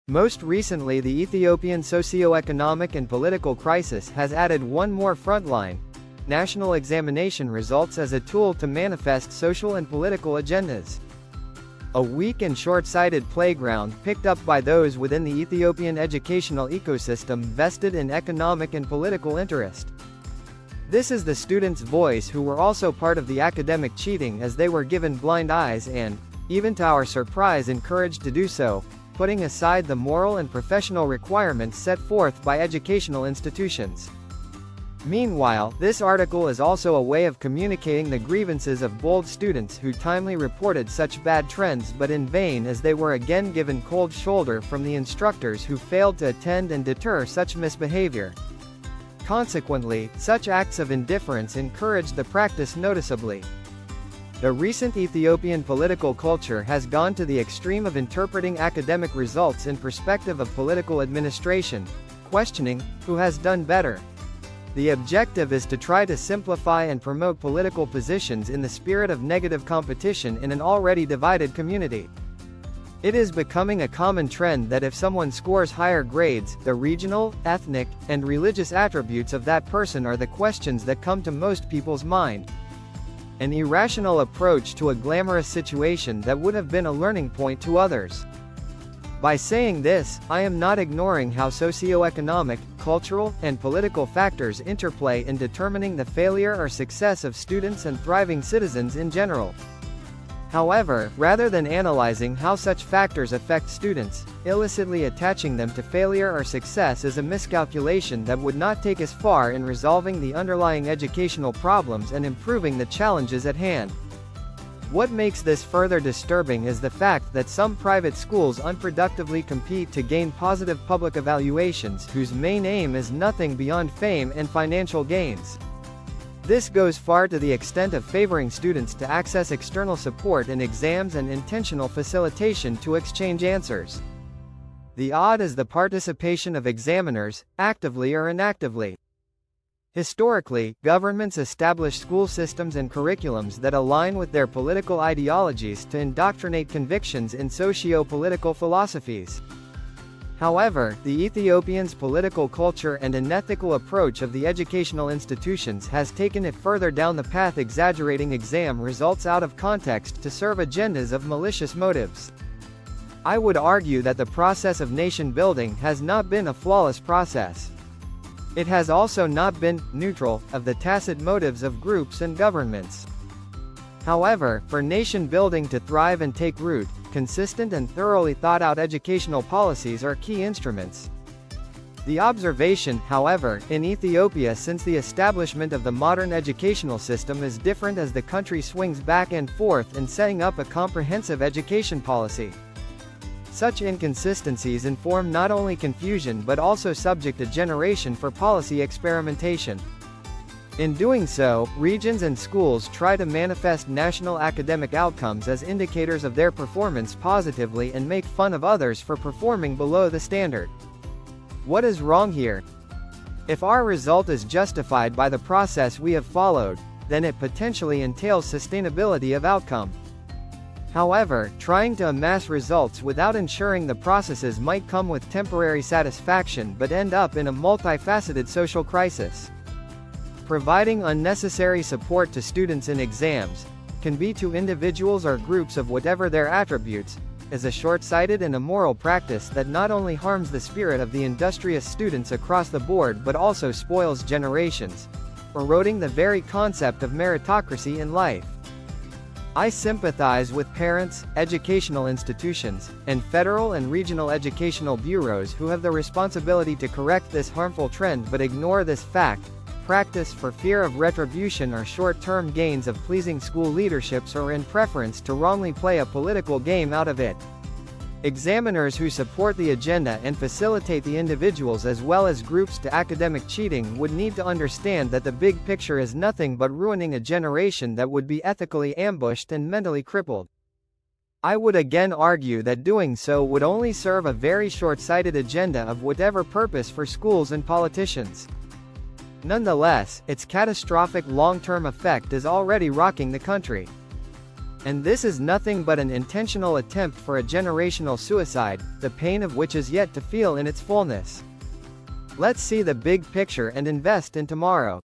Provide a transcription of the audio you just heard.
Most recently, the Ethiopian socio-economic and political crisis has added one more frontline: national examination results as a tool to manifest social and political agendas. A weak and short-sighted playground picked up by those within the Ethiopian educational ecosystem vested in economic and political interest. This is the students' voice who were also part of the academic cheating, as they were given blind eyes and, even to our surprise, encouraged to do so, putting aside the moral and professional requirements set forth by educational institutions. Meanwhile, this article is also a way of communicating the grievances of bold students who timely reported such bad trends, but in vain, as they were again given cold shoulder from the instructors who failed to attend and deter such misbehavior. Consequently, such acts of indifference encouraged the practice noticeably. The recent Ethiopian political culture has gone to the extreme of interpreting academic results in perspective of political administration, questioning who has done better. The objective is to try to simplify and promote political positions in the spirit of negative competition in an already divided community. It is becoming a common trend that if someone scores higher grades, the regional, ethnic, and religious attributes of that person are the questions that come to most people's mind. An irrational approach to a glamorous situation that would have been a learning point to others. By saying this, I am not ignoring how socio-economic, cultural, and political factors interplay in determining the failure or success of students and thriving citizens in general. However, rather than analyzing how such factors affect students, illicitly attaching them to failure or success is a miscalculation that would not take us far in resolving the underlying educational problems and improving the challenges at hand. What makes this further disturbing is the fact that some private schools unproductively compete to gain positive public evaluations whose main aim is nothing beyond fame and financial gains. This goes far to the extent of favoring students to access external support in exams and intentional facilitation to exchange answers. The odd is the participation of examiners, actively or inactively. Historically, governments establish school systems and curriculums that align with their political ideologies to indoctrinate convictions in socio-political philosophies. However, the Ethiopians' political culture and unethical approach of the educational institutions has taken it further down the path, exaggerating exam results out of context to serve agendas of malicious motives. I would argue that the process of nation building has not been a flawless process. It has also not been neutral of the tacit motives of groups and governments. However, for nation building to thrive and take root, consistent and thoroughly thought-out educational policies are key instruments. The observation, however, in Ethiopia since the establishment of the modern educational system is different, as the country swings back and forth in setting up a comprehensive education policy. Such inconsistencies inform not only confusion but also subject a generation for policy experimentation. In doing so, regions and schools try to manifest national academic outcomes as indicators of their performance positively and make fun of others for performing below the standard. What is wrong here? If our result is justified by the process we have followed, then it potentially entails sustainability of outcome. However, trying to amass results without ensuring the processes might come with temporary satisfaction but end up in a multifaceted social crisis. Providing unnecessary support to students in exams, can be to individuals or groups of whatever their attributes, is a short-sighted and immoral practice that not only harms the spirit of the industrious students across the board but also spoils generations, eroding the very concept of meritocracy in life. I sympathize with parents, educational institutions, and federal and regional educational bureaus who have the responsibility to correct this harmful trend but ignore this fact, practice for fear of retribution or short-term gains of pleasing school leaderships, or in preference to wrongly play a political game out of it. Examiners who support the agenda and facilitate the individuals as well as groups to academic cheating would need to understand that the big picture is nothing but ruining a generation that would be ethically ambushed and mentally crippled. I would again argue that doing so would only serve a very short-sighted agenda of whatever purpose for schools and politicians. Nonetheless, its catastrophic long-term effect is already rocking the country. And this is nothing but an intentional attempt for a generational suicide, the pain of which is yet to feel in its fullness. Let's see the big picture and invest in tomorrow.